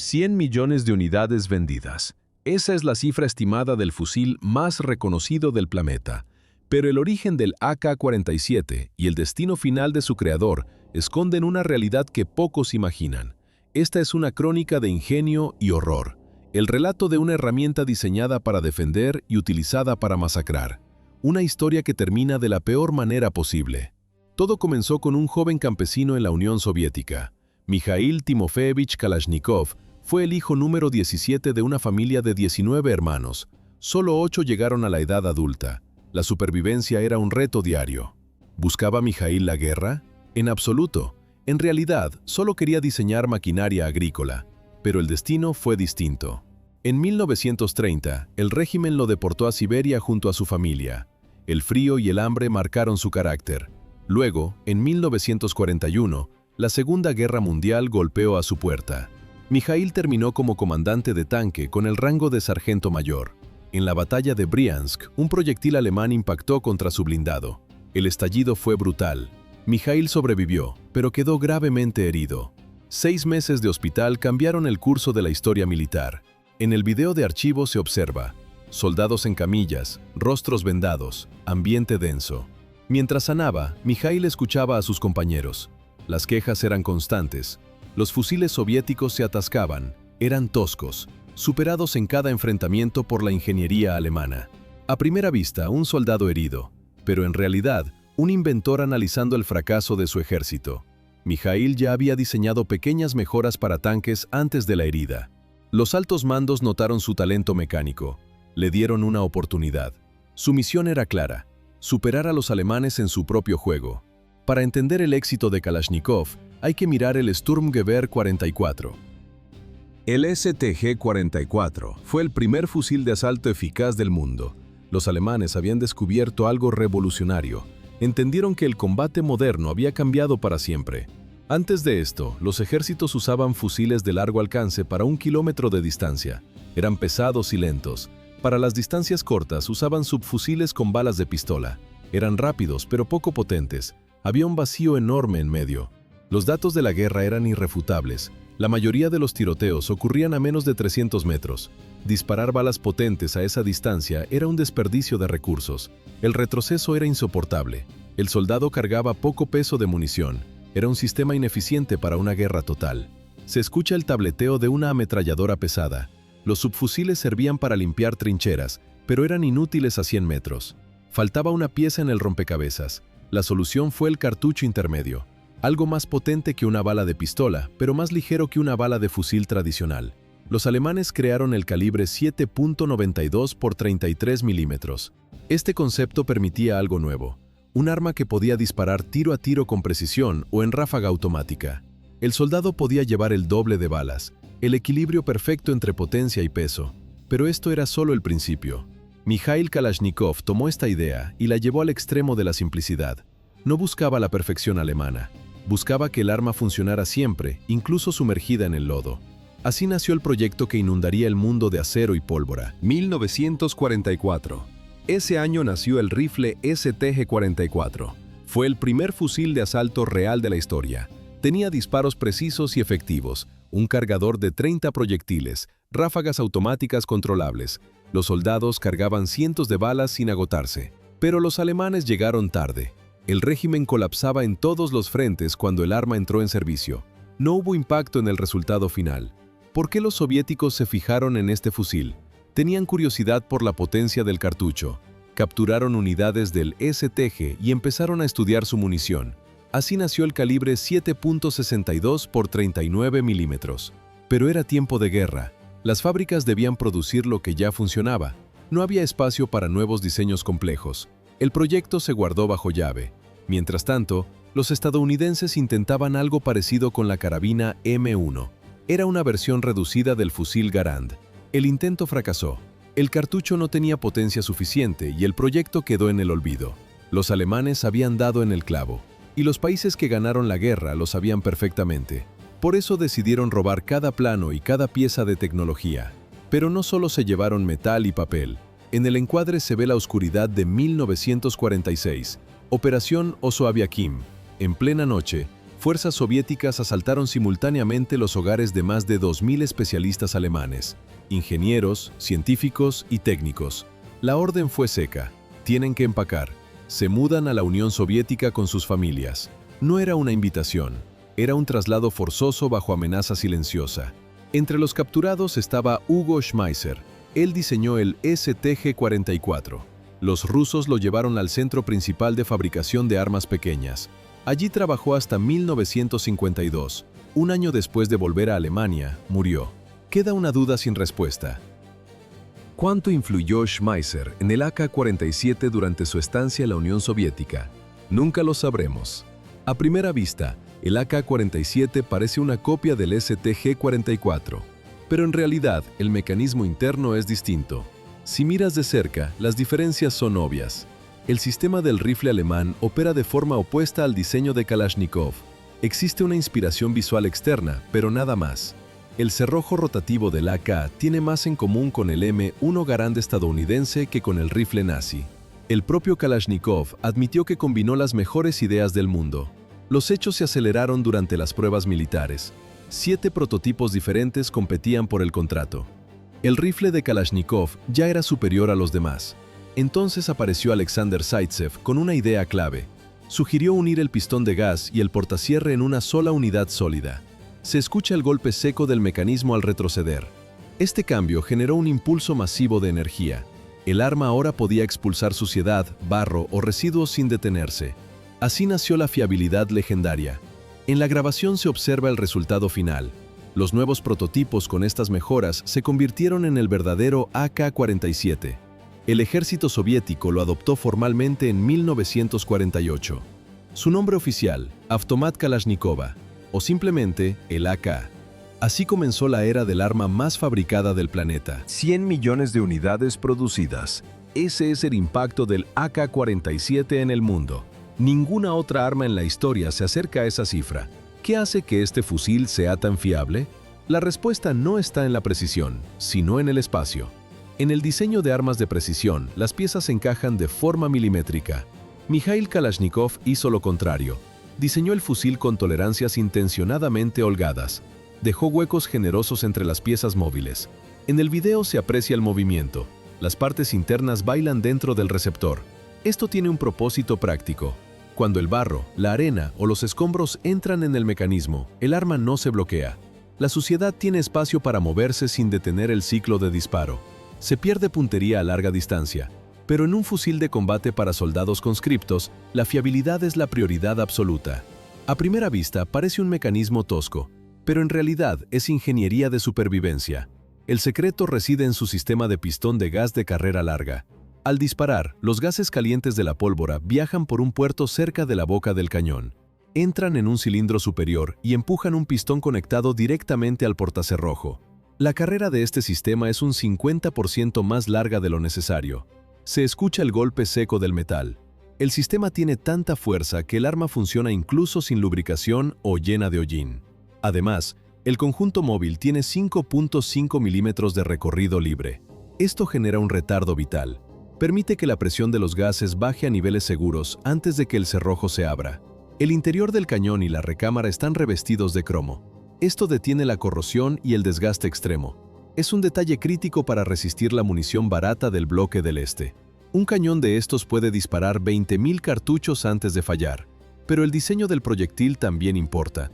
100 millones de unidades vendidas. Esa es la cifra estimada del fusil más reconocido del planeta. Pero el origen del AK-47 y el destino final de su creador esconden una realidad que pocos imaginan. Esta es una crónica de ingenio y horror. El relato de una herramienta diseñada para defender y utilizada para masacrar. Una historia que termina de la peor manera posible. Todo comenzó con un joven campesino en la Unión Soviética. Mikhail Timofeyevich Kalashnikov fue el hijo número 17 de una familia de 19 hermanos. Solo 8 llegaron a la edad adulta. La supervivencia era un reto diario. ¿Buscaba Mikhail la guerra? En absoluto. En realidad, solo quería diseñar maquinaria agrícola. Pero el destino fue distinto. En 1930, el régimen lo deportó a Siberia junto a su familia. El frío y el hambre marcaron su carácter. Luego, en 1941, la Segunda Guerra Mundial golpeó a su puerta. Mikhail terminó como comandante de tanque con el rango de sargento mayor. En la batalla de Briansk, un proyectil alemán impactó contra su blindado. El estallido fue brutal. Mikhail sobrevivió, pero quedó gravemente herido. 6 meses de hospital cambiaron el curso de la historia militar. En el video de archivo se observa: soldados en camillas, rostros vendados, ambiente denso. Mientras sanaba, Mikhail escuchaba a sus compañeros. Las quejas eran constantes. Los fusiles soviéticos se atascaban, eran toscos, superados en cada enfrentamiento por la ingeniería alemana. A primera vista, un soldado herido, pero en realidad, un inventor analizando el fracaso de su ejército. Mikhail ya había diseñado pequeñas mejoras para tanques antes de la herida. Los altos mandos notaron su talento mecánico. Le dieron una oportunidad. Su misión era clara: superar a los alemanes en su propio juego. Para entender el éxito de Kalashnikov, hay que mirar el Sturmgewehr 44. El STG-44 fue el primer fusil de asalto eficaz del mundo. Los alemanes habían descubierto algo revolucionario. Entendieron que el combate moderno había cambiado para siempre. Antes de esto, los ejércitos usaban fusiles de largo alcance para 1 kilómetro de distancia. Eran pesados y lentos. Para las distancias cortas usaban subfusiles con balas de pistola. Eran rápidos, pero poco potentes. Había un vacío enorme en medio. Los datos de la guerra eran irrefutables. La mayoría de los tiroteos ocurrían a menos de 300 metros. Disparar balas potentes a esa distancia era un desperdicio de recursos. El retroceso era insoportable. El soldado cargaba poco peso de munición. Era un sistema ineficiente para una guerra total. Se escucha el tableteo de una ametralladora pesada. Los subfusiles servían para limpiar trincheras, pero eran inútiles a 100 metros. Faltaba una pieza en el rompecabezas. La solución fue el cartucho intermedio. Algo más potente que una bala de pistola, pero más ligero que una bala de fusil tradicional. Los alemanes crearon el calibre 7.92 x 33 milímetros. Este concepto permitía algo nuevo: un arma que podía disparar tiro a tiro con precisión o en ráfaga automática. El soldado podía llevar el doble de balas, el equilibrio perfecto entre potencia y peso. Pero esto era solo el principio. Mikhail Kalashnikov tomó esta idea y la llevó al extremo de la simplicidad. No buscaba la perfección alemana. Buscaba que el arma funcionara siempre, incluso sumergida en el lodo. Así nació el proyecto que inundaría el mundo de acero y pólvora. 1944. Ese año nació el rifle STG-44. Fue el primer fusil de asalto real de la historia. Tenía disparos precisos y efectivos, un cargador de 30 proyectiles, ráfagas automáticas controlables. Los soldados cargaban cientos de balas sin agotarse. Pero los alemanes llegaron tarde. El régimen colapsaba en todos los frentes cuando el arma entró en servicio. No hubo impacto en el resultado final. ¿Por qué los soviéticos se fijaron en este fusil? Tenían curiosidad por la potencia del cartucho. Capturaron unidades del STG y empezaron a estudiar su munición. Así nació el calibre 7.62 x 39 milímetros. Pero era tiempo de guerra. Las fábricas debían producir lo que ya funcionaba. No había espacio para nuevos diseños complejos. El proyecto se guardó bajo llave. Mientras tanto, los estadounidenses intentaban algo parecido con la carabina M1. Era una versión reducida del fusil Garand. El intento fracasó. El cartucho no tenía potencia suficiente y el proyecto quedó en el olvido. Los alemanes habían dado en el clavo, y los países que ganaron la guerra lo sabían perfectamente. Por eso decidieron robar cada plano y cada pieza de tecnología. Pero no solo se llevaron metal y papel. En el encuadre se ve la oscuridad de 1946, Operación Oso Aviakim. En plena noche, fuerzas soviéticas asaltaron simultáneamente los hogares de más de 2.000 especialistas alemanes, ingenieros, científicos y técnicos. La orden fue seca. Tienen que empacar. Se mudan a la Unión Soviética con sus familias. No era una invitación, era un traslado forzoso bajo amenaza silenciosa. Entre los capturados estaba Hugo Schmeisser. Él diseñó el STG-44. Los rusos lo llevaron al centro principal de fabricación de armas pequeñas. Allí trabajó hasta 1952. Un año después de volver a Alemania, murió. Queda una duda sin respuesta. ¿Cuánto influyó Schmeisser en el AK-47 durante su estancia en la Unión Soviética? Nunca lo sabremos. A primera vista, el AK-47 parece una copia del STG-44, pero en realidad el mecanismo interno es distinto. Si miras de cerca, las diferencias son obvias. El sistema del rifle alemán opera de forma opuesta al diseño de Kalashnikov. Existe una inspiración visual externa, pero nada más. El cerrojo rotativo del AK tiene más en común con el M1 Garand estadounidense que con el rifle nazi. El propio Kalashnikov admitió que combinó las mejores ideas del mundo. Los hechos se aceleraron durante las pruebas militares. 7 prototipos diferentes competían por el contrato. El rifle de Kalashnikov ya era superior a los demás. Entonces apareció Alexander Zaitsev con una idea clave. Sugirió unir el pistón de gas y el portacierre en una sola unidad sólida. Se escucha el golpe seco del mecanismo al retroceder. Este cambio generó un impulso masivo de energía. El arma ahora podía expulsar suciedad, barro o residuos sin detenerse. Así nació la fiabilidad legendaria. En la grabación se observa el resultado final. Los nuevos prototipos con estas mejoras se convirtieron en el verdadero AK-47. El ejército soviético lo adoptó formalmente en 1948. Su nombre oficial, Avtomat Kalashnikova, o simplemente el AK. Así comenzó la era del arma más fabricada del planeta. 100 millones de unidades producidas. Ese es el impacto del AK-47 en el mundo. Ninguna otra arma en la historia se acerca a esa cifra. ¿Qué hace que este fusil sea tan fiable? La respuesta no está en la precisión, sino en el espacio. En el diseño de armas de precisión, las piezas encajan de forma milimétrica. Mikhail Kalashnikov hizo lo contrario. Diseñó el fusil con tolerancias intencionadamente holgadas. Dejó huecos generosos entre las piezas móviles. En el video se aprecia el movimiento. Las partes internas bailan dentro del receptor. Esto tiene un propósito práctico. Cuando el barro, la arena o los escombros entran en el mecanismo, el arma no se bloquea. La suciedad tiene espacio para moverse sin detener el ciclo de disparo. Se pierde puntería a larga distancia. Pero en un fusil de combate para soldados conscriptos, la fiabilidad es la prioridad absoluta. A primera vista parece un mecanismo tosco, pero en realidad es ingeniería de supervivencia. El secreto reside en su sistema de pistón de gas de carrera larga. Al disparar, los gases calientes de la pólvora viajan por un puerto cerca de la boca del cañón. Entran en un cilindro superior y empujan un pistón conectado directamente al portacerrojo. La carrera de este sistema es un 50% más larga de lo necesario. Se escucha el golpe seco del metal. El sistema tiene tanta fuerza que el arma funciona incluso sin lubricación o llena de hollín. Además, el conjunto móvil tiene 5.5 milímetros de recorrido libre. Esto genera un retardo vital. Permite que la presión de los gases baje a niveles seguros antes de que el cerrojo se abra. El interior del cañón y la recámara están revestidos de cromo. Esto detiene la corrosión y el desgaste extremo. Es un detalle crítico para resistir la munición barata del bloque del este. Un cañón de estos puede disparar 20.000 cartuchos antes de fallar, pero el diseño del proyectil también importa.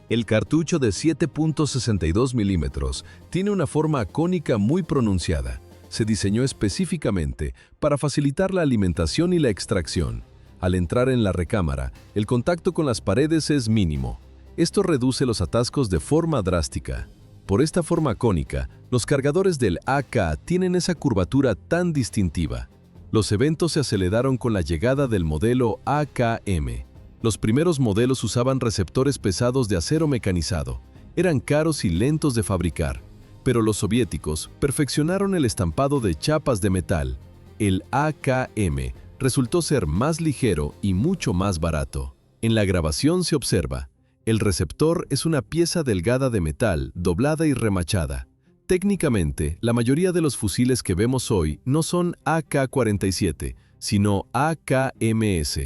El cartucho de 7.62 milímetros tiene una forma cónica muy pronunciada. Se diseñó específicamente para facilitar la alimentación y la extracción. Al entrar en la recámara, el contacto con las paredes es mínimo. Esto reduce los atascos de forma drástica. Por esta forma cónica, los cargadores del AK tienen esa curvatura tan distintiva. Los eventos se aceleraron con la llegada del modelo AKM. Los primeros modelos usaban receptores pesados de acero mecanizado. Eran caros y lentos de fabricar, pero los soviéticos perfeccionaron el estampado de chapas de metal. El AKM resultó ser más ligero y mucho más barato. En la grabación se observa. El receptor es una pieza delgada de metal, doblada y remachada. Técnicamente, la mayoría de los fusiles que vemos hoy no son AK-47, sino AKMS.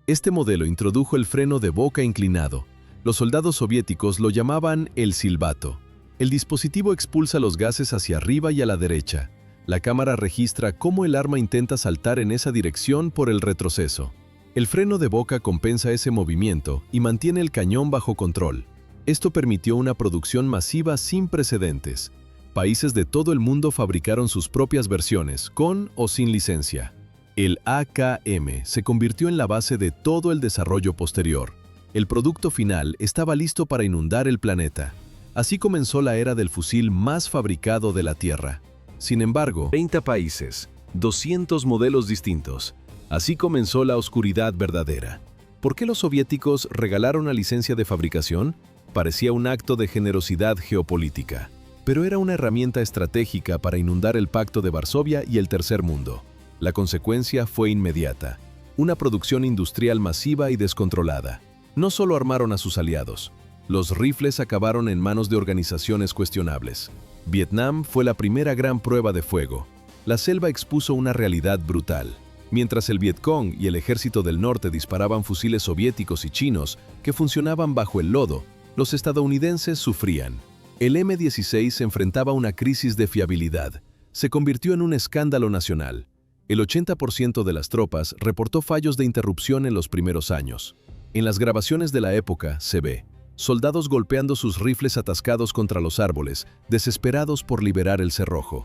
Este modelo introdujo el freno de boca inclinado. Los soldados soviéticos lo llamaban el silbato. El dispositivo expulsa los gases hacia arriba y a la derecha. La cámara registra cómo el arma intenta saltar en esa dirección por el retroceso. El freno de boca compensa ese movimiento y mantiene el cañón bajo control. Esto permitió una producción masiva sin precedentes. Países de todo el mundo fabricaron sus propias versiones, con o sin licencia. El AKM se convirtió en la base de todo el desarrollo posterior. El producto final estaba listo para inundar el planeta. Así comenzó la era del fusil más fabricado de la Tierra. Sin embargo, 30 países, 200 modelos distintos. Así comenzó la oscuridad verdadera. ¿Por qué los soviéticos regalaron la licencia de fabricación? Parecía un acto de generosidad geopolítica, pero era una herramienta estratégica para inundar el Pacto de Varsovia y el Tercer Mundo. La consecuencia fue inmediata: una producción industrial masiva y descontrolada. No solo armaron a sus aliados, los rifles acabaron en manos de organizaciones cuestionables. Vietnam fue la primera gran prueba de fuego. La selva expuso una realidad brutal. Mientras el Vietcong y el Ejército del Norte disparaban fusiles soviéticos y chinos que funcionaban bajo el lodo, los estadounidenses sufrían. El M-16 enfrentaba una crisis de fiabilidad. Se convirtió en un escándalo nacional. El 80% de las tropas reportó fallos de interrupción en los primeros años. En las grabaciones de la época se ve soldados golpeando sus rifles atascados contra los árboles, desesperados por liberar el cerrojo.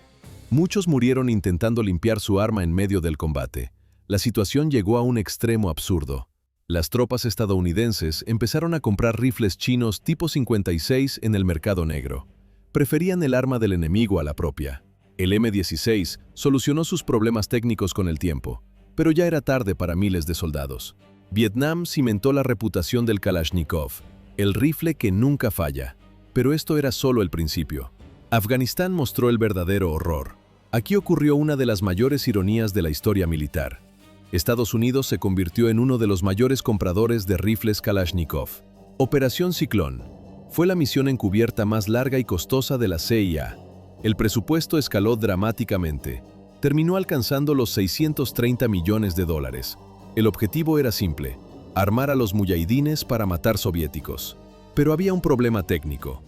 Muchos murieron intentando limpiar su arma en medio del combate. La situación llegó a un extremo absurdo. Las tropas estadounidenses empezaron a comprar rifles chinos tipo 56 en el mercado negro. Preferían el arma del enemigo a la propia. El M-16 solucionó sus problemas técnicos con el tiempo, pero ya era tarde para miles de soldados. Vietnam cimentó la reputación del Kalashnikov, el rifle que nunca falla. Pero esto era solo el principio. Afganistán mostró el verdadero horror. Aquí ocurrió una de las mayores ironías de la historia militar. Estados Unidos se convirtió en uno de los mayores compradores de rifles Kalashnikov. Operación Ciclón fue la misión encubierta más larga y costosa de la CIA. El presupuesto escaló dramáticamente. Terminó alcanzando los $630 millones. El objetivo era simple: armar a los muyahidines para matar soviéticos. Pero había un problema técnico.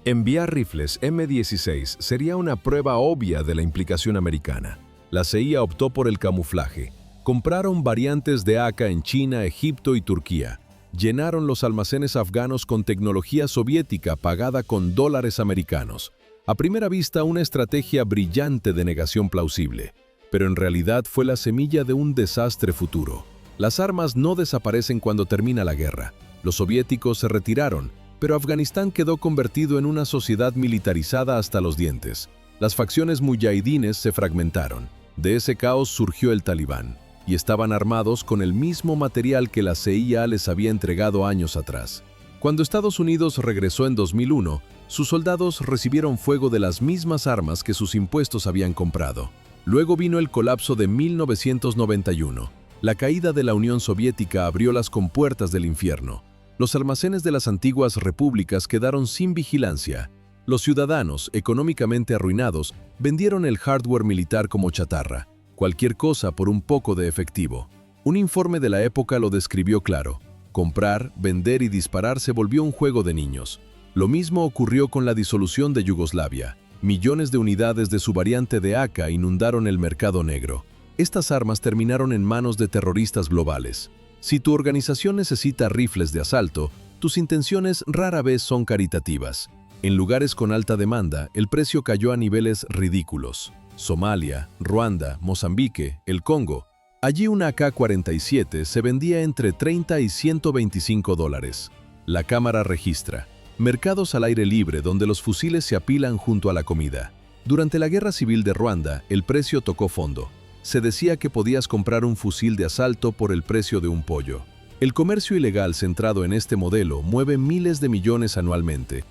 Enviar rifles M-16 sería una prueba obvia de la implicación americana. La CIA optó por el camuflaje. Compraron variantes de AK en China, Egipto y Turquía. Llenaron los almacenes afganos con tecnología soviética pagada con dólares americanos. A primera vista, una estrategia brillante de negación plausible, pero en realidad fue la semilla de un desastre futuro. Las armas no desaparecen cuando termina la guerra. Los soviéticos se retiraron, pero Afganistán quedó convertido en una sociedad militarizada hasta los dientes. Las facciones muyahidines se fragmentaron. De ese caos surgió el Talibán, y estaban armados con el mismo material que la CIA les había entregado años atrás. Cuando Estados Unidos regresó en 2001, sus soldados recibieron fuego de las mismas armas que sus impuestos habían comprado. Luego vino el colapso de 1991. La caída de la Unión Soviética abrió las compuertas del infierno. Los almacenes de las antiguas repúblicas quedaron sin vigilancia. Los ciudadanos, económicamente arruinados, vendieron el hardware militar como chatarra. Cualquier cosa por un poco de efectivo. Un informe de la época lo describió claro. Comprar, vender y disparar se volvió un juego de niños. Lo mismo ocurrió con la disolución de Yugoslavia. Millones de unidades de su variante de AK inundaron el mercado negro. Estas armas terminaron en manos de terroristas globales. Si tu organización necesita rifles de asalto, tus intenciones rara vez son caritativas. En lugares con alta demanda, el precio cayó a niveles ridículos. Somalia, Ruanda, Mozambique, el Congo. Allí una AK-47 se vendía entre $30 y $125. La cámara registra mercados al aire libre donde los fusiles se apilan junto a la comida. Durante la guerra civil de Ruanda, el precio tocó fondo. Se decía que podías comprar un fusil de asalto por el precio de un pollo. El comercio ilegal centrado en este modelo mueve miles de millones anualmente.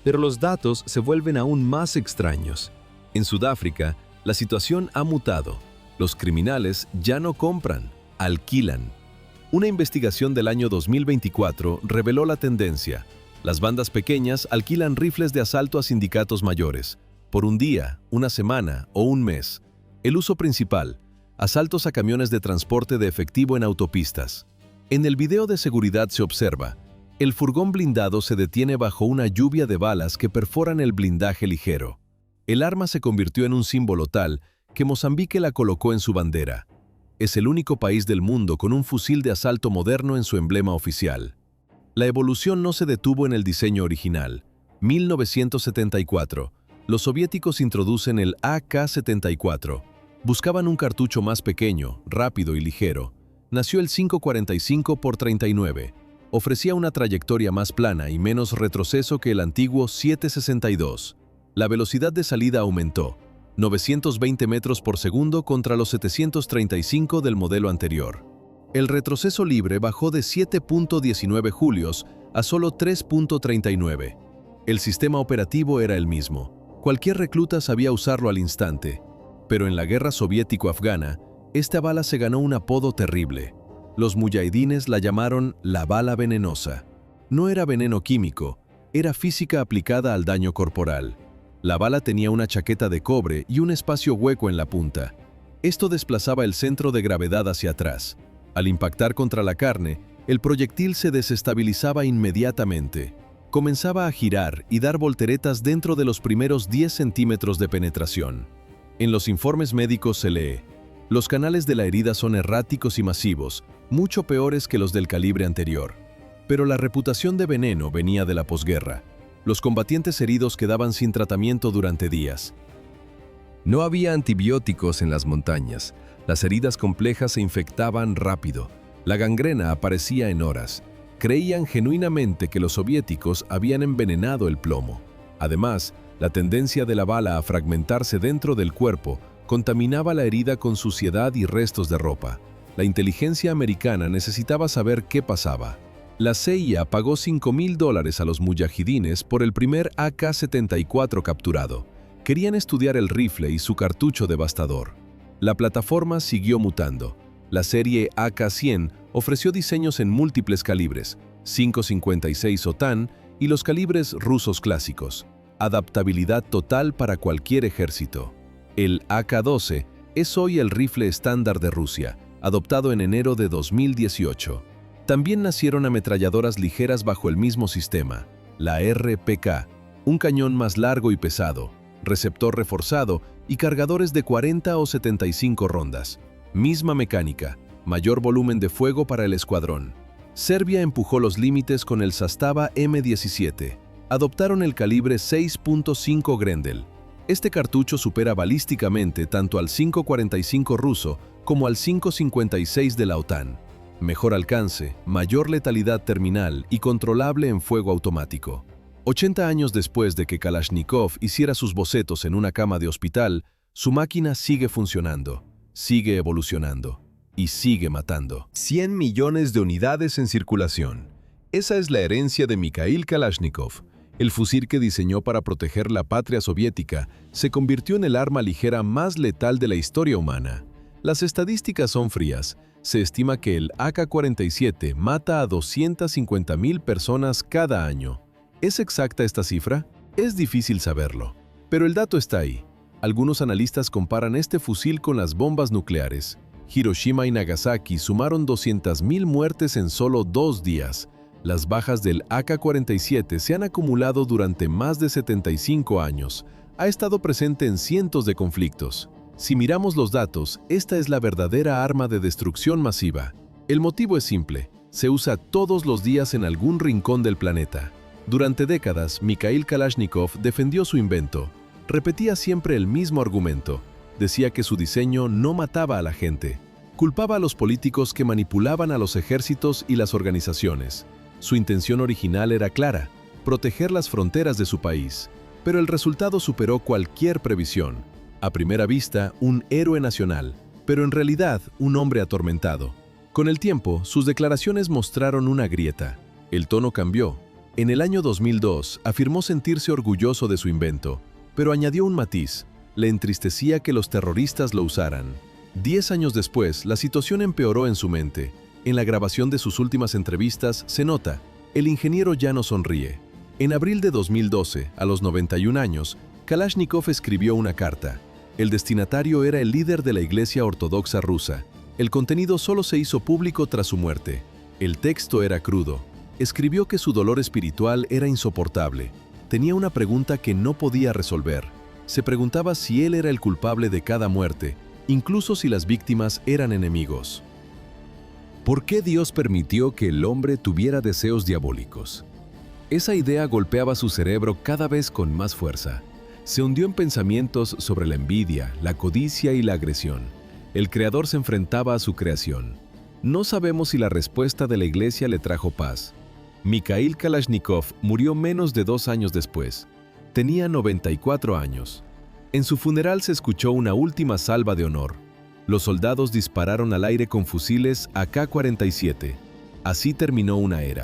Pero los datos se vuelven aún más extraños. En Sudáfrica, la situación ha mutado. Los criminales ya no compran, alquilan. Una investigación del año 2024 reveló la tendencia. Las bandas pequeñas alquilan rifles de asalto a sindicatos mayores, por un día, una semana o un mes. El uso principal: asaltos a camiones de transporte de efectivo en autopistas. En el video de seguridad se observa, el furgón blindado se detiene bajo una lluvia de balas que perforan el blindaje ligero. El arma se convirtió en un símbolo tal que Mozambique la colocó en su bandera. Es el único país del mundo con un fusil de asalto moderno en su emblema oficial. La evolución no se detuvo en el diseño original. 1974. Los soviéticos introducen el AK-74. Buscaban un cartucho más pequeño, rápido y ligero. Nació el 5.45x39. Ofrecía una trayectoria más plana y menos retroceso que el antiguo 7.62. La velocidad de salida aumentó, 920 metros por segundo contra los 735 del modelo anterior. El retroceso libre bajó de 7.19 julios a solo 3.39. El sistema operativo era el mismo. Cualquier recluta sabía usarlo al instante. Pero en la guerra soviético-afgana, esta bala se ganó un apodo terrible. Los muyahidines la llamaron la bala venenosa. No era veneno químico, era física aplicada al daño corporal. La bala tenía una chaqueta de cobre y un espacio hueco en la punta. Esto desplazaba el centro de gravedad hacia atrás. Al impactar contra la carne, el proyectil se desestabilizaba inmediatamente. Comenzaba a girar y dar volteretas dentro de los primeros 10 centímetros de penetración. En los informes médicos se lee: los canales de la herida son erráticos y masivos, mucho peores que los del calibre anterior. Pero la reputación de veneno venía de la posguerra. Los combatientes heridos quedaban sin tratamiento durante días. No había antibióticos en las montañas. Las heridas complejas se infectaban rápido. La gangrena aparecía en horas. Creían genuinamente que los soviéticos habían envenenado el plomo. Además, la tendencia de la bala a fragmentarse dentro del cuerpo contaminaba la herida con suciedad y restos de ropa. La inteligencia americana necesitaba saber qué pasaba. La CIA pagó $5.000 a los muyahidines por el primer AK-74 capturado. Querían estudiar el rifle y su cartucho devastador. La plataforma siguió mutando. La serie AK-100 ofreció diseños en múltiples calibres, 5.56 OTAN y los calibres rusos clásicos. Adaptabilidad total para cualquier ejército. El AK-12 es hoy el rifle estándar de Rusia, adoptado en enero de 2018. También nacieron ametralladoras ligeras bajo el mismo sistema, la RPK, un cañón más largo y pesado, receptor reforzado y cargadores de 40 o 75 rondas. Misma mecánica, mayor volumen de fuego para el escuadrón. Serbia empujó los límites con el Zastava M17. Adoptaron el calibre 6.5 Grendel. Este cartucho supera balísticamente tanto al 5.45 ruso como al 5.56 de la OTAN. Mejor alcance, mayor letalidad terminal y controlable en fuego automático. 80 años después de que Kalashnikov hiciera sus bocetos en una cama de hospital, su máquina sigue funcionando, sigue evolucionando y sigue matando. 100 millones de unidades en circulación. Esa es la herencia de Mikhail Kalashnikov. El fusil que diseñó para proteger la patria soviética se convirtió en el arma ligera más letal de la historia humana. Las estadísticas son frías. Se estima que el AK-47 mata a 250.000 personas cada año. ¿Es exacta esta cifra? Es difícil saberlo. Pero el dato está ahí. Algunos analistas comparan este fusil con las bombas nucleares. Hiroshima y Nagasaki sumaron 200.000 muertes en solo 2 días. Las bajas del AK-47 se han acumulado durante más de 75 años. Ha estado presente en cientos de conflictos. Si miramos los datos, esta es la verdadera arma de destrucción masiva. El motivo es simple. Se usa todos los días en algún rincón del planeta. Durante décadas, Mikhail Kalashnikov defendió su invento. Repetía siempre el mismo argumento. Decía que su diseño no mataba a la gente. Culpaba a los políticos que manipulaban a los ejércitos y las organizaciones. Su intención original era clara: proteger las fronteras de su país. Pero el resultado superó cualquier previsión. A primera vista, un héroe nacional, pero en realidad un hombre atormentado. Con el tiempo, sus declaraciones mostraron una grieta. El tono cambió. En el año 2002, afirmó sentirse orgulloso de su invento, pero añadió un matiz: le entristecía que los terroristas lo usaran. 10 años después, la situación empeoró en su mente. En la grabación de sus últimas entrevistas se nota, el ingeniero ya no sonríe. En abril de 2012, a los 91 años, Kalashnikov escribió una carta. El destinatario era el líder de la Iglesia Ortodoxa rusa. El contenido solo se hizo público tras su muerte. El texto era crudo. Escribió que su dolor espiritual era insoportable. Tenía una pregunta que no podía resolver. Se preguntaba si él era el culpable de cada muerte, incluso si las víctimas eran enemigos. ¿Por qué Dios permitió que el hombre tuviera deseos diabólicos? Esa idea golpeaba su cerebro cada vez con más fuerza. Se hundió en pensamientos sobre la envidia, la codicia y la agresión. El Creador se enfrentaba a su creación. No sabemos si la respuesta de la Iglesia le trajo paz. Mikhail Kalashnikov murió menos de 2 años después. Tenía 94 años. En su funeral se escuchó una última salva de honor. Los soldados dispararon al aire con fusiles AK-47. Así terminó una era.